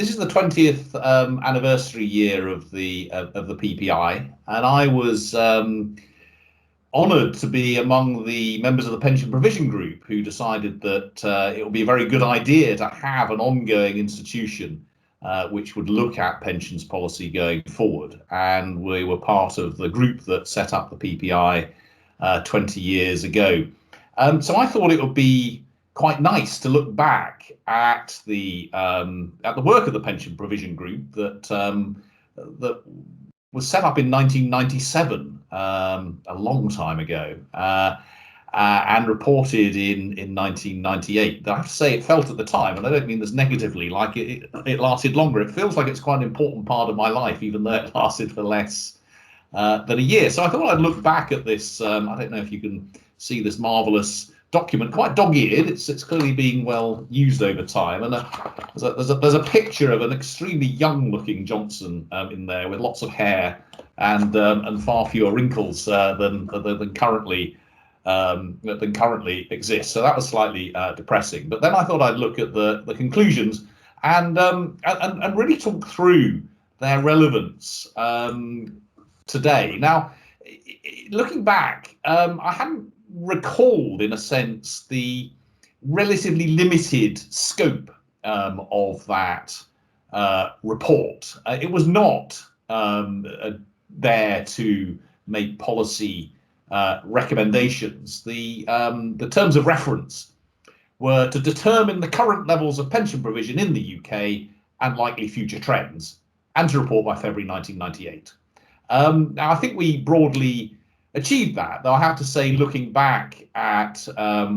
this is the 20th anniversary year of the PPI, and I was honoured to be among the members of the pension provision group who decided that it would be a very good idea to have an ongoing institution which would look at pensions policy going forward. And we were part of the group that set up the PPI 20 years ago. So I thought it would be quite nice to look back at the work of the pension provision group that was set up in 1997, a long time ago, and reported in 1998. I have to say, it felt at the time, and I don't mean this negatively, like it lasted longer. It feels like it's quite an important part of my life, even though it lasted for less than a year. So I thought I'd look back at this. I don't know if you can see this marvelous document, quite dog-eared. It's clearly being well used over time, and there's a picture of an extremely young-looking Johnson in there with lots of hair and far fewer wrinkles than currently exists. So that was slightly depressing. But then I thought I'd look at the conclusions and really talk through their relevance today. Now, looking back, I hadn't recalled, in a sense, the relatively limited scope of that report. It was not there to make policy recommendations. The terms of reference were to determine the current levels of pension provision in the UK and likely future trends, and to report by February 1998. Now, I think we broadly achieved that, though I have to say, looking back at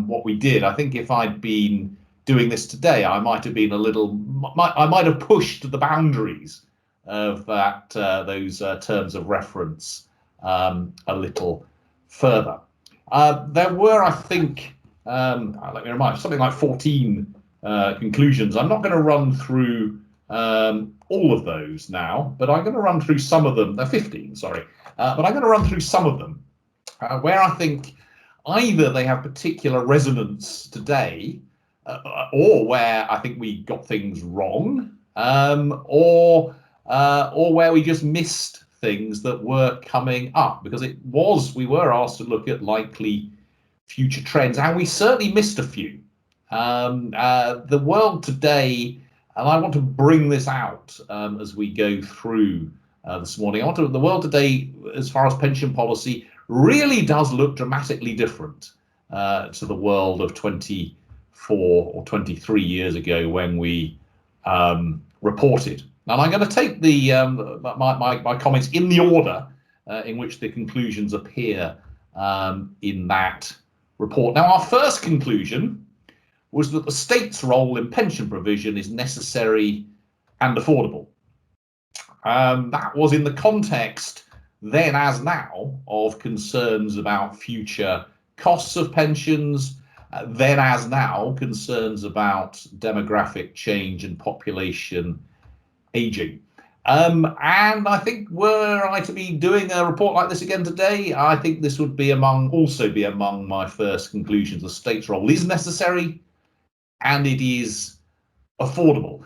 what we did, I think if I'd been doing this today, I might have been I might have pushed the boundaries of those terms of reference a little further. There were, I think, let me remind you, something like 14 conclusions. I'm not going to run through all of those now, but I'm going to run through some of them. 15, sorry. But I'm going to run through some of them where I think either they have particular resonance today, or where I think we got things wrong, or where we just missed things that were coming up, because we were asked to look at likely future trends, and we certainly missed a few. The world today, and I want to bring this out as we go through this morning. The world today, as far as pension policy, really does look dramatically different to the world of 24 or 23 years ago when we reported. And I'm going to take my comments in the order in which the conclusions appear in that report. Now, our first conclusion was that the state's role in pension provision is necessary and affordable. That was in the context, then as now, of concerns about future costs of pensions, then as now, concerns about demographic change and population aging. And I think, were I to be doing a report like this again today, I think this would also be among my first conclusions. The state's role is necessary and it is affordable.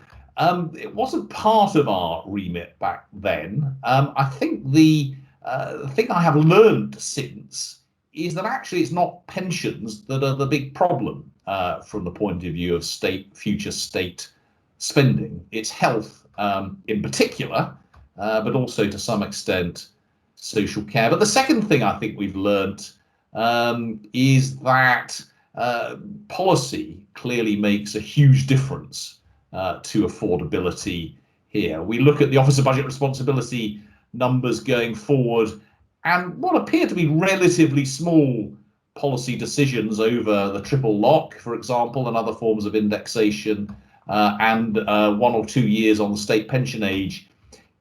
It wasn't part of our remit back then. I think the thing I have learned since is that actually it's not pensions that are the big problem from the point of view of future state spending. It's health in particular, but also to some extent social care. But the second thing I think we've learned is that policy clearly makes a huge difference to affordability here. We look at the Office of Budget Responsibility numbers going forward, and what appear to be relatively small policy decisions over the triple lock, for example, and other forms of indexation, and 1 or 2 years on the state pension age,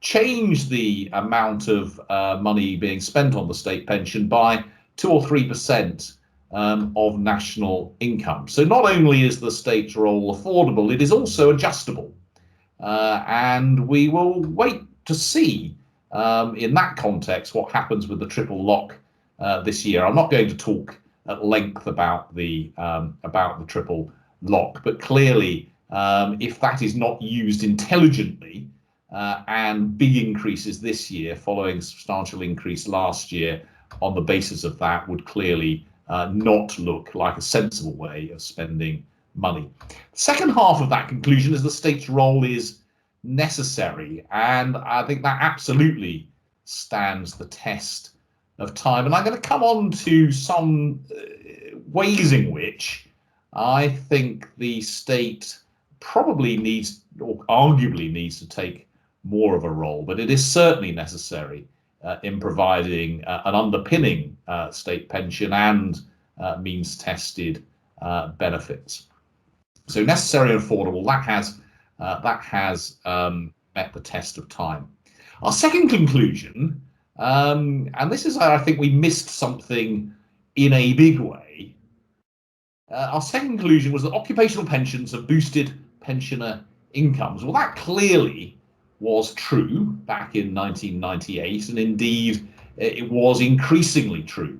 change the amount of money being spent on the state pension by 2 or 3% of national income. So not only is the state's role affordable, it is also adjustable. And we will wait to see in that context what happens with the triple lock this year. I'm not going to talk at length about the triple lock, but clearly if that is not used intelligently, and big increases this year following substantial increase last year on the basis of that would clearly not look like a sensible way of spending money. The second half of that conclusion is the state's role is necessary, and I think that absolutely stands the test of time. And I'm going to come on to some ways in which I think the state probably needs, or arguably needs, to take more of a role, but it is certainly necessary in providing an underpinning state pension and means-tested benefits. So necessary and affordable, that has met the test of time. Our second conclusion, and this is, I think we missed something in a big way. Our second conclusion was that occupational pensions have boosted pensioner incomes. Well, that clearly was true back in 1998, and indeed it was increasingly true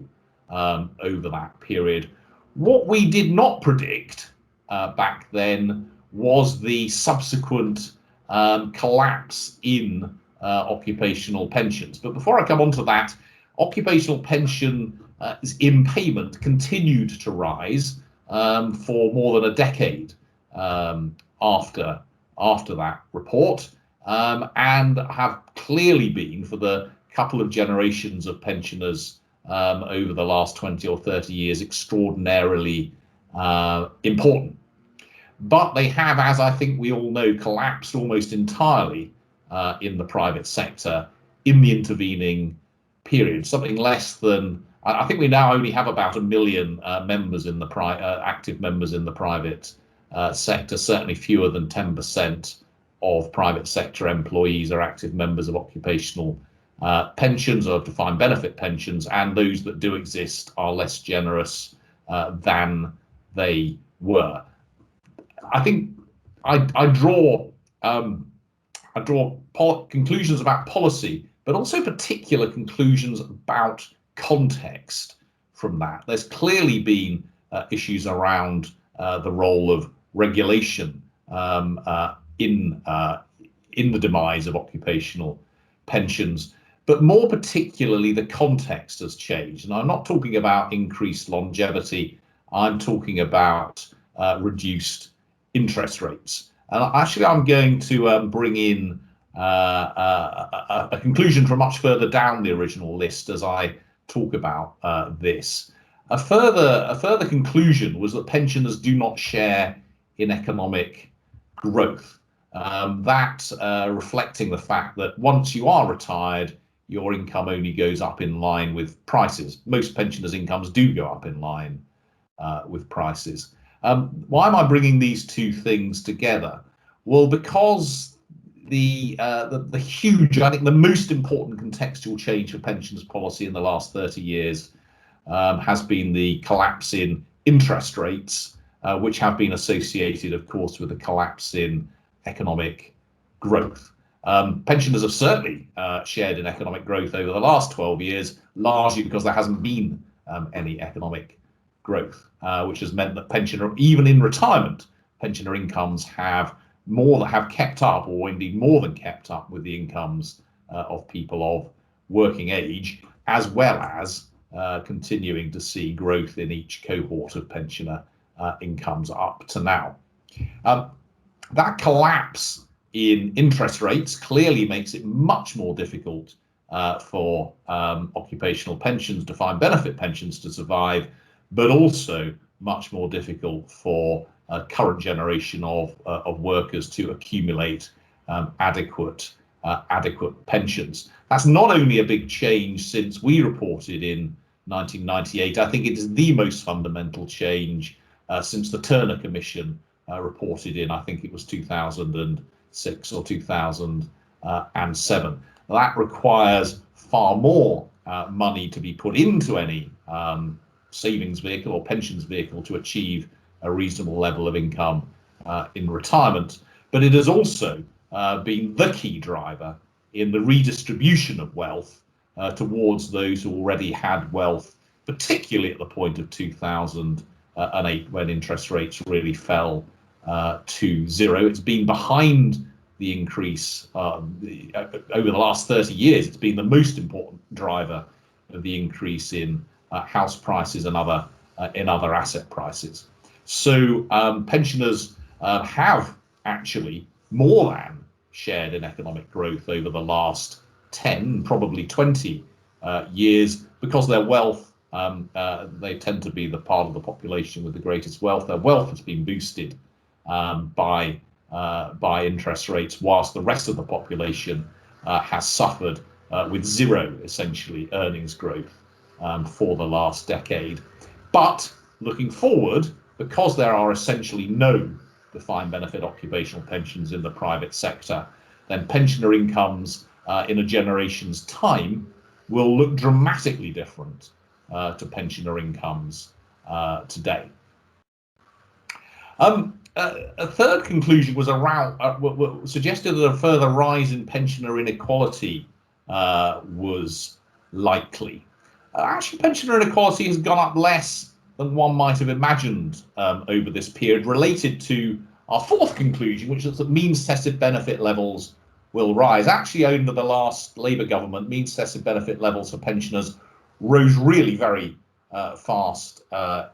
over that period. What we did not predict back then was the subsequent collapse in occupational pensions. But before I come on to that, occupational pension in payment continued to rise for more than a decade after that report, and have clearly been, for the couple of generations of pensioners over the last 20 or 30 years, extraordinarily important. But they have, as I think we all know, collapsed almost entirely in the private sector in the intervening period. Something less than, I think we now only have about 1 million members in the active members in the private sector. Certainly fewer than 10% of private sector employees are active members of occupational pensions or defined benefit pensions, and those that do exist are less generous than they were. I think I draw conclusions about policy, but also particular conclusions about context from that. There's clearly been issues around the role of regulation in the demise of occupational pensions, but more particularly the context has changed. And I'm not talking about increased longevity, I'm talking about reduced interest rates. And actually I'm going to bring in a conclusion from much further down the original list as I talk about this. A further conclusion was that pensioners do not share in economic growth. Reflecting the fact that once you are retired, your income only goes up in line with prices. Most pensioners' incomes do go up in line with prices. Why am I bringing these two things together? Well, because the huge, I think the most important contextual change for pensions policy in the last 30 years has been the collapse in interest rates, which have been associated, of course, with the collapse in economic growth. Pensioners have certainly shared in economic growth over the last 12 years, largely because there hasn't been any economic growth, which has meant that even in retirement, pensioner incomes have kept up, or indeed more than kept up, with the incomes of people of working age, as well as continuing to see growth in each cohort of pensioner incomes up to now. That collapse in interest rates clearly makes it much more difficult for occupational pensions, defined benefit pensions, to survive, but also much more difficult for a current generation of workers to accumulate adequate pensions. That's not only a big change since we reported in 1998, I think it is the most fundamental change since the Turner Commission reported in, I think it was 2006 or 2007. That requires far more money to be put into any savings vehicle or pensions vehicle to achieve a reasonable level of income in retirement. But it has also been the key driver in the redistribution of wealth towards those who already had wealth, particularly at the point of 2008, when interest rates really fell to zero. It's been behind the increase over the last 30 years. It's been the most important driver of the increase in house prices and other asset prices. So pensioners have actually more than shared in economic growth over the last 10, probably 20 years, because their wealth, they tend to be the part of the population with the greatest wealth. Their wealth has been boosted by interest rates, whilst the rest of the population has suffered with zero, essentially, earnings growth for the last decade. But looking forward, because there are essentially no defined benefit occupational pensions in the private sector, then pensioner incomes in a generation's time will look dramatically different to pensioner incomes today. A third conclusion was around suggested that a further rise in pensioner inequality was likely. Actually, pensioner inequality has gone up less than one might have imagined over this period, related to our fourth conclusion, which is that means tested benefit levels will rise. Actually, under the last Labour government, means tested benefit levels for pensioners rose really very fast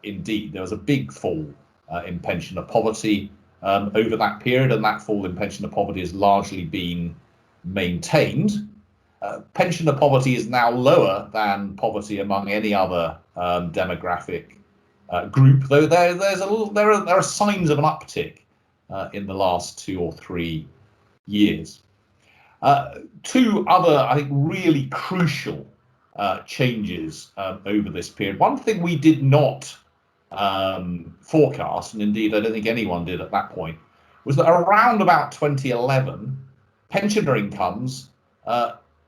indeed. There was a big fall in pensioner poverty over that period, and that fall in pensioner poverty has largely been maintained. Pensioner poverty is now lower than poverty among any other demographic group, though there are signs of an uptick in the last 2 or 3 years. Two other, I think, really crucial changes over this period. One thing we did not forecast, and indeed I don't think anyone did at that point, was that around about 2011, pensioner incomes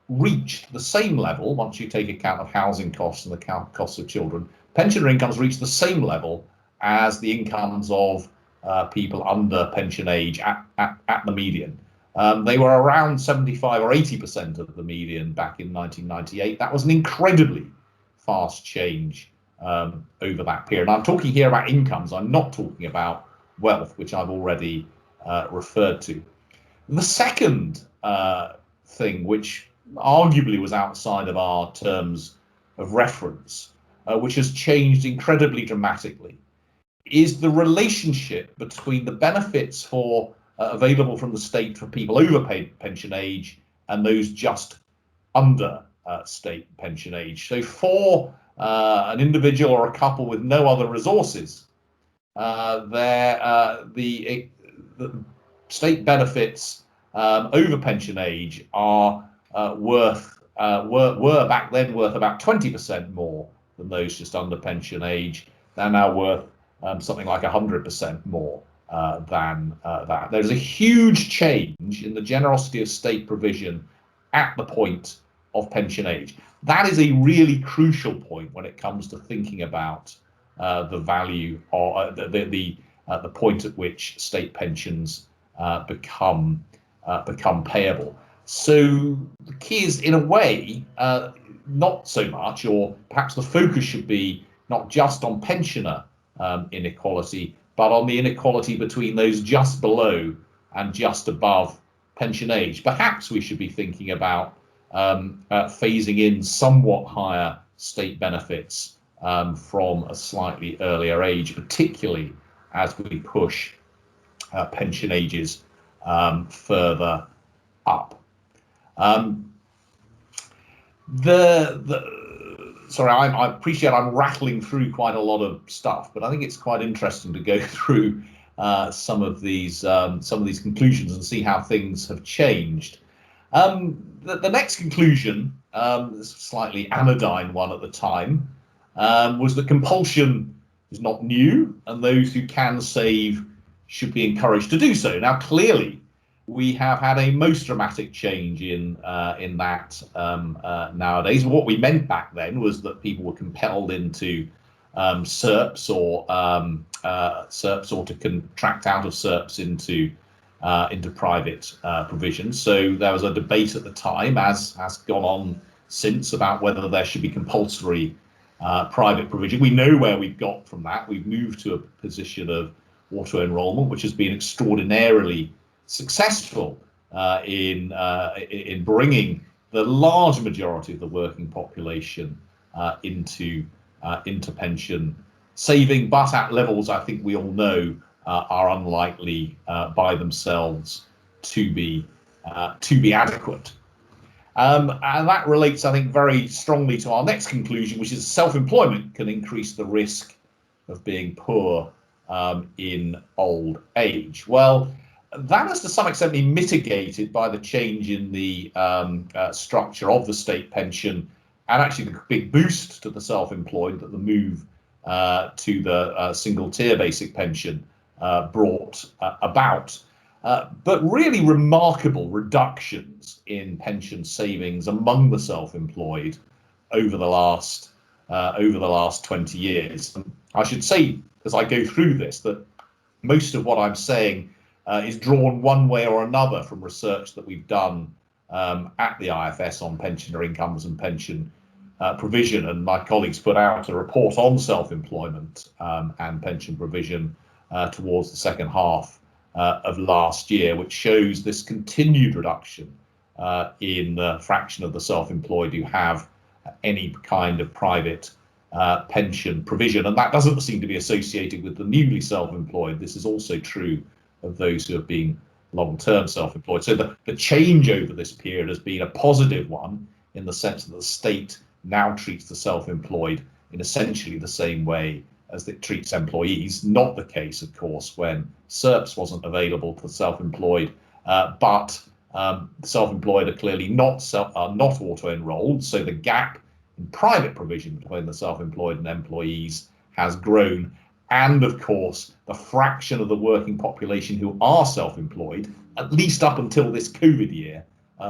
reached the same level, once you take account of housing costs and the costs of children, pensioner incomes reached the same level as the incomes of people under pension age at the median. They were around 75 or 80% of the median back in 1998. That was an incredibly fast change over that period. And I'm talking here about incomes. I'm not talking about wealth, which I've already referred to. The second thing, which arguably was outside of our terms of reference, which has changed incredibly dramatically, is the relationship between the benefits for available from the state for people over pension age and those just under state pension age. So for an individual or a couple with no other resources, the state benefits over pension age are were back then worth about 20% more than those just under pension age. They're now worth something like 100% more than that. There's a huge change in the generosity of state provision at the point of pension age. That is a really crucial point when it comes to thinking about the value or the point at which state pensions become payable. So the key is, in a way, not so much, or perhaps the focus should be not just on pensioner inequality, but on the inequality between those just below and just above pension age. Perhaps we should be thinking about phasing in somewhat higher state benefits from a slightly earlier age, particularly as we push pension ages further up. Sorry, I appreciate I'm rattling through quite a lot of stuff, but I think it's quite interesting to go through some of these conclusions and see how things have changed. The next conclusion, slightly anodyne one at the time, was that compulsion is not new, and those who can save should be encouraged to do so. Now, clearly, we have had a most dramatic change in that nowadays. What we meant back then was that people were compelled into SERPs or to contract out of SERPs into private provision. So there was a debate at the time, as has gone on since, about whether there should be compulsory private provision. We know where we've got from that. We've moved to a position of auto enrolment, which has been extraordinarily successful in bringing the large majority of the working population into pension saving, but at levels I think we all know are unlikely by themselves to be adequate. And that relates, I think, very strongly to our next conclusion, which is self-employment can increase the risk of being poor in old age. Well, that has to some extent been mitigated by the change in the structure of the state pension, and actually the big boost to the self-employed that the move to the single tier basic pension brought about. But really remarkable reductions in pension savings among the self-employed over the last 20 years. And I should say, as I go through this, that most of what I'm saying is drawn one way or another from research that we've done at the IFS on pensioner incomes and pension provision, and my colleagues put out a report on self-employment and pension provision towards the second half of last year, which shows this continued reduction in the fraction of the self-employed who have any kind of private pension provision. And that doesn't seem to be associated with the newly self-employed. This is also true of those who have been long-term self-employed. So the change over this period has been a positive one, in the sense that the state now treats the self-employed in essentially the same way as it treats employees. Not the case, of course, when SERPs wasn't available to the self-employed, but self-employed are clearly not auto-enrolled, so the gap in private provision between the self-employed and employees has grown. And of course, the fraction of the working population who are self-employed, at least up until this COVID year,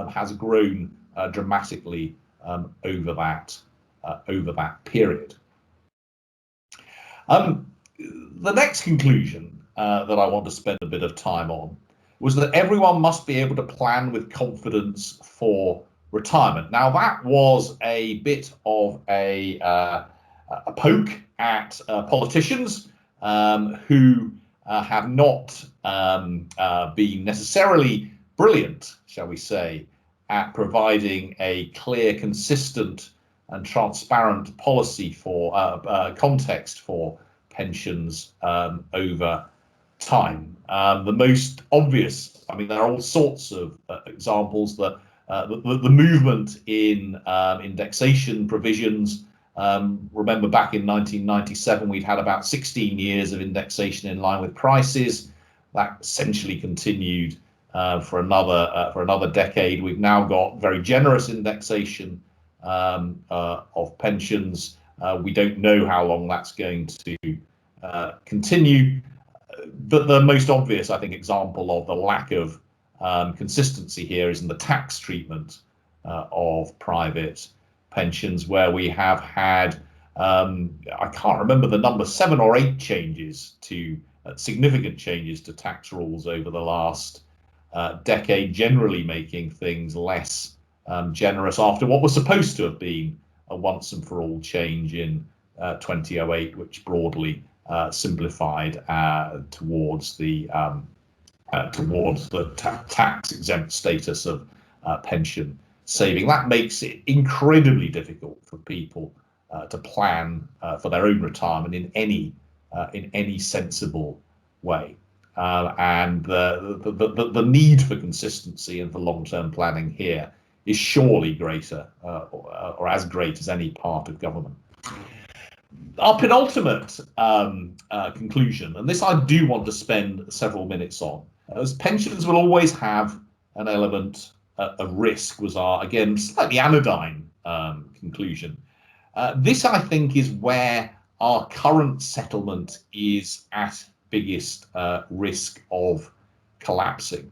has grown dramatically over that period. The next conclusion that I want to spend a bit of time on was that everyone must be able to plan with confidence for retirement. Now, that was a bit of a poke at politicians who have not been necessarily brilliant, shall we say, at providing a clear, consistent and transparent policy for context for pensions over time. The most obvious, I mean, there are all sorts of examples that the movement in indexation provisions. Remember, back in 1997, we'd had about 16 years of indexation in line with prices. That essentially continued for another decade. We've now got very generous indexation of pensions. We don't know how long that's going to continue. But the most obvious, I think, example of the lack of consistency here is in the tax treatment of private pensions, where we have had, I can't remember the number, 7 or 8 changes to significant changes to tax rules over the last decade, generally making things less generous after what was supposed to have been a once and for all change in 2008, which broadly simplified towards the tax exempt status of pension saving. That makes it incredibly difficult for people to plan for their own retirement in any sensible way. And the need for consistency and for long-term planning here is surely greater or as great as any part of government. Our penultimate conclusion, and this I do want to spend several minutes on, as pensions will always have an element of risk, was our, again, slightly anodyne conclusion. This, I think, is where our current settlement is at biggest risk of collapsing.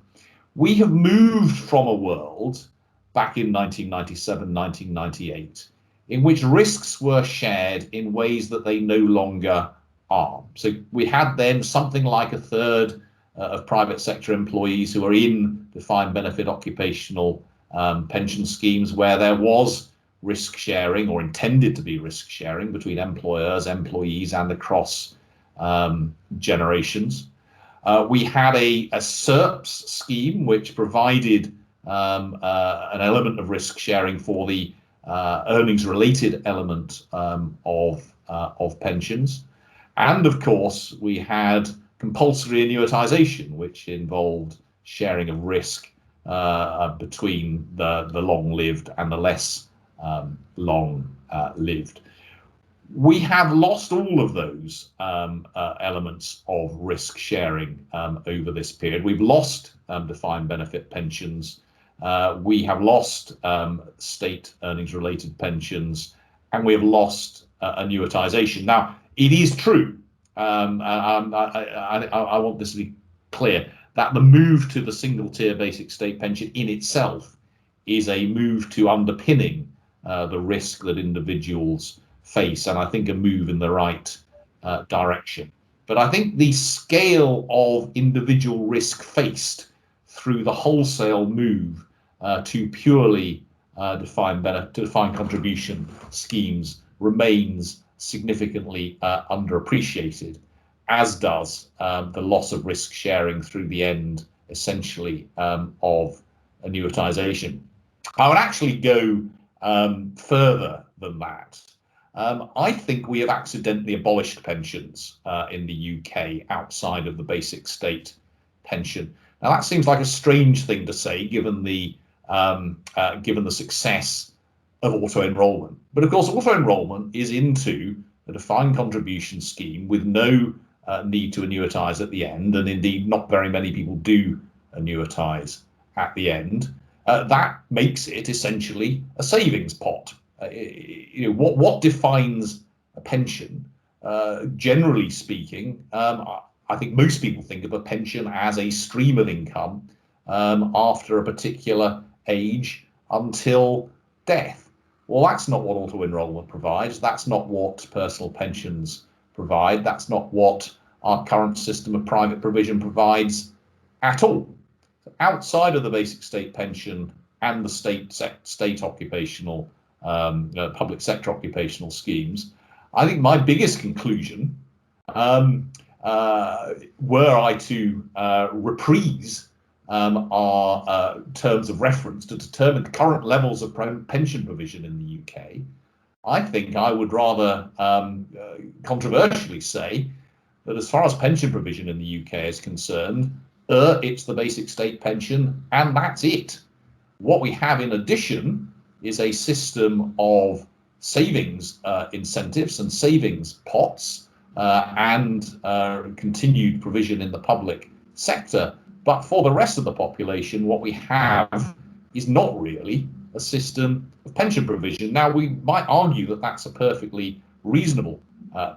We have moved from a world back in 1997, 1998, in which risks were shared in ways that they no longer are. So we had then something like a third of private sector employees who are in defined benefit occupational pension schemes where there was risk sharing or intended to be risk sharing between employers, employees and across generations. We had a SERPS scheme which provided an element of risk sharing for the earnings related element of pensions. And of course, we had compulsory annuitisation, which involved sharing of risk between the long-lived and the less long-lived. We have lost all of those elements of risk sharing over this period. We've lost defined benefit pensions. We have lost state earnings related pensions, and we have lost annuitisation. Now, it is true, I want this to be clear, that the move to the single tier basic state pension in itself is a move to underpinning the risk that individuals face, and I think a move in the right direction. But I think the scale of individual risk faced through the wholesale move to purely defined contribution schemes remains significantly underappreciated, as does the loss of risk sharing through the end, essentially, of annuitisation. I would actually go further than that. I think we have accidentally abolished pensions in the UK outside of the basic state pension. Now that seems like a strange thing to say, given the success of auto-enrolment. But of course, auto-enrolment is into a defined contribution scheme with no need to annuitise at the end, and indeed not very many people do annuitise at the end. That makes it essentially a savings pot. What defines a pension? Generally speaking, I think most people think of a pension as a stream of income after a particular age until death. Well, that's not what auto-enrolment provides. That's not what personal pensions provide. That's not what our current system of private provision provides at all. Outside of the basic state pension and the state occupational, public sector occupational schemes, I think my biggest conclusion, were I to reprise our terms of reference to determine current levels of pension provision in the UK, I think I would rather controversially say that as far as pension provision in the UK is concerned, it's the basic state pension and that's it. What we have in addition is a system of savings incentives and savings pots and continued provision in the public sector. But for the rest of the population, what we have is not really a system of pension provision. Now, we might argue that that's a perfectly reasonable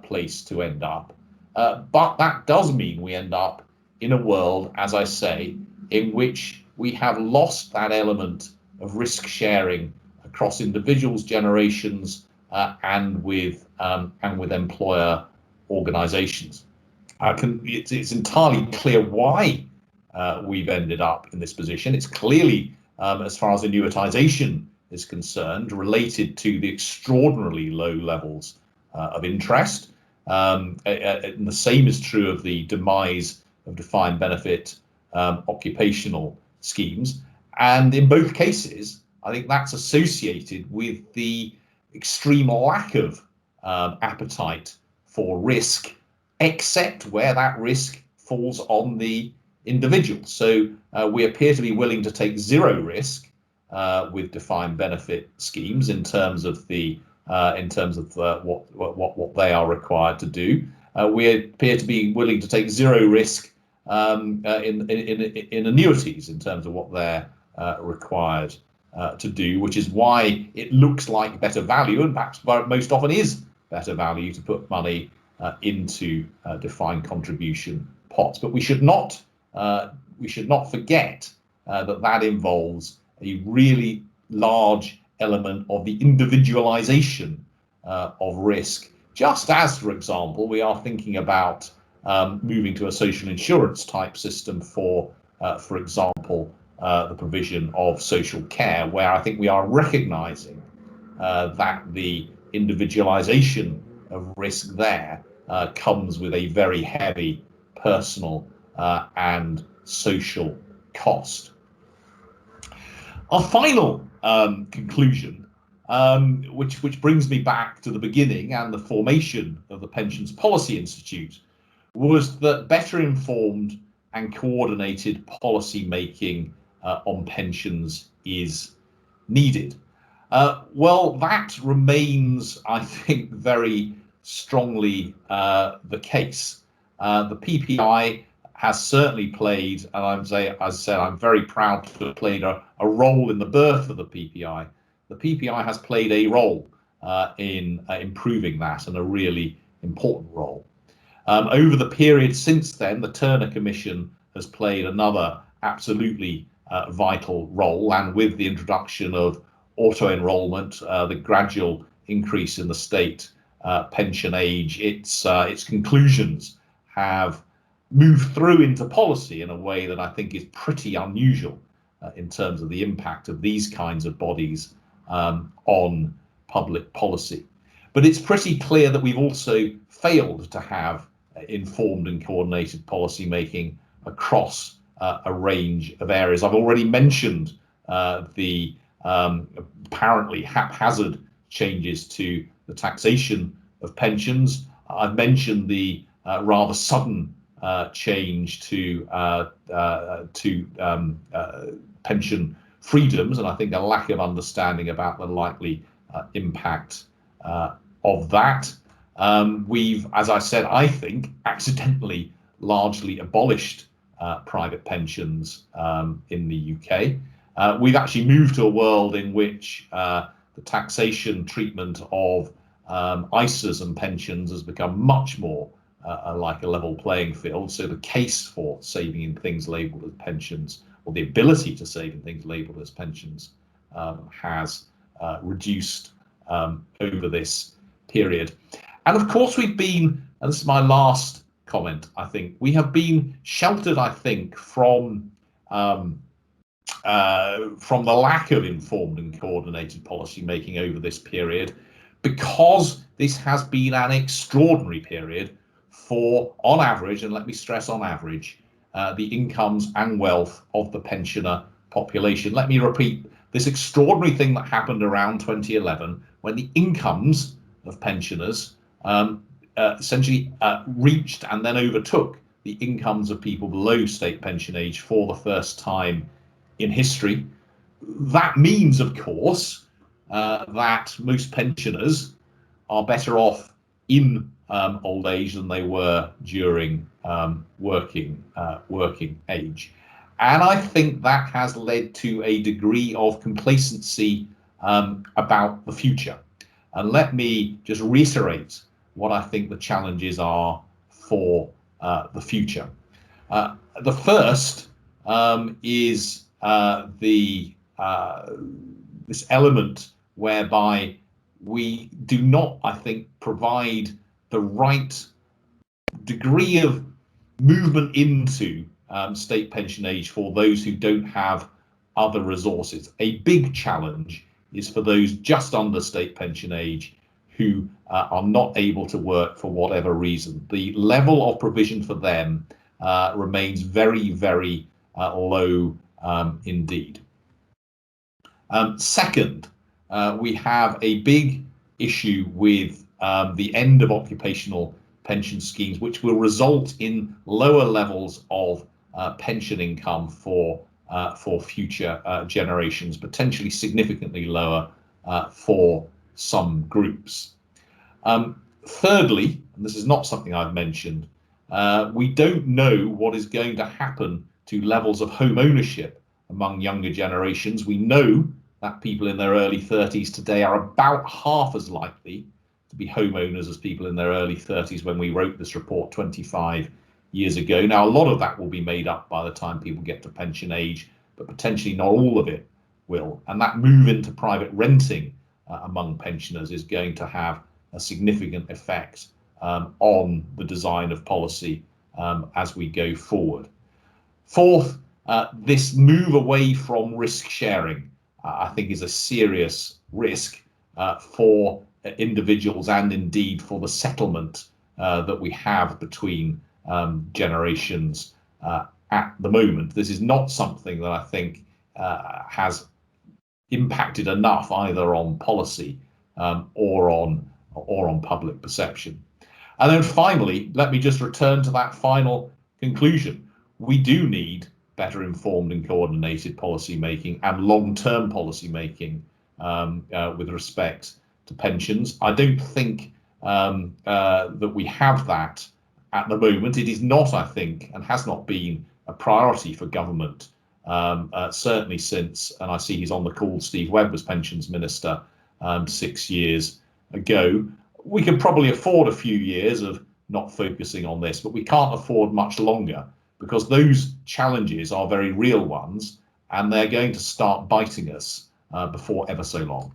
place to end up, but that does mean we end up in a world, as I say, in which we have lost that element of risk sharing across individuals, generations, and with employer organisations. It's entirely clear why we've ended up in this position. It's clearly, as far as annuitisation is concerned, related to the extraordinarily low levels of interest. And the same is true of the demise of defined benefit occupational schemes. And in both cases, I think that's associated with the extreme lack of appetite for risk, except where that risk falls on the individual. So we appear to be willing to take zero risk with defined benefit schemes in terms of what they are required to do. We appear to be willing to take zero risk in annuities in terms of what they're required to do, which is why it looks like better value, and perhaps most often is better value, to put money into defined contribution pots. But we should not forget that involves a really large element of the individualization of risk. Just as, for example, we are thinking about moving to a social insurance type system for example, the provision of social care, where I think we are recognizing that the individualization of risk there comes with a very heavy personal and social cost. Our final conclusion, which brings me back to the beginning and the formation of the Pensions Policy Institute, was that better informed and coordinated policy making on pensions is needed. Well, that remains, I think, very strongly the case. The PPI has certainly played, and as I said, I'm very proud to have played a role in the birth of the PPI. The PPI has played a role in improving that, and a really important role. Over the period since then, the Turner Commission has played another absolutely vital role, and with the introduction of auto-enrolment, the gradual increase in the state pension age, its conclusions have moved through into policy in a way that I think is pretty unusual in terms of the impact of these kinds of bodies on public policy. But it's pretty clear that we've also failed to have informed and coordinated policy making across a range of areas. I've already mentioned the apparently haphazard changes to the taxation of pensions. I've mentioned the rather sudden change to pension freedoms, and I think a lack of understanding about the likely impact of that. We've, as I said, I think, accidentally largely abolished private pensions in the UK. We've actually moved to a world in which the taxation treatment of ISAs and pensions has become much more like a level playing field. So the case for saving in things labelled as pensions, or the ability to save in things labelled as pensions, has reduced over this period. And of course we've been, and this is my last comment, I think, we have been sheltered, I think, from the lack of informed and coordinated policy making over this period, because this has been an extraordinary period for, on average, and let me stress on average, the incomes and wealth of the pensioner population. Let me repeat, this extraordinary thing that happened around 2011, when the incomes of pensioners essentially reached and then overtook the incomes of people below state pension age for the first time in history. That means, of course, that most pensioners are better off in old age than they were during working age. And I think that has led to a degree of complacency about the future. And let me just reiterate what I think the challenges are for the future. The first is this element whereby we do not, I think, provide the right degree of movement into state pension age for those who don't have other resources. A big challenge is for those just under state pension age who are not able to work for whatever reason. The level of provision for them remains very, very low indeed. Second, we have a big issue with the end of occupational pension schemes, which will result in lower levels of pension income for future generations, potentially significantly lower for some groups. Thirdly, and this is not something I've mentioned, we don't know what is going to happen to levels of home ownership among younger generations. We know that people in their early 30s today are about half as likely to be homeowners as people in their early 30s when we wrote this report 25 years ago. Now, a lot of that will be made up by the time people get to pension age, but potentially not all of it will. And that move into private renting among pensioners is going to have a significant effect on the design of policy as we go forward. Fourth, this move away from risk sharing, I think, is a serious risk for individuals and indeed for the settlement that we have between generations at the moment. This is not something that I think has impacted enough either on policy or on public perception. And then finally, let me just return to that final conclusion. We do need better informed and coordinated policy making and long-term policy making with respect to pensions. I don't think that we have that at the moment. It is not, I think, and has not been a priority for government, certainly since, and I see he's on the call, Steve Webb was Pensions Minister 6 years ago. We can probably afford a few years of not focusing on this, but we can't afford much longer, because those challenges are very real ones and they're going to start biting us before ever so long.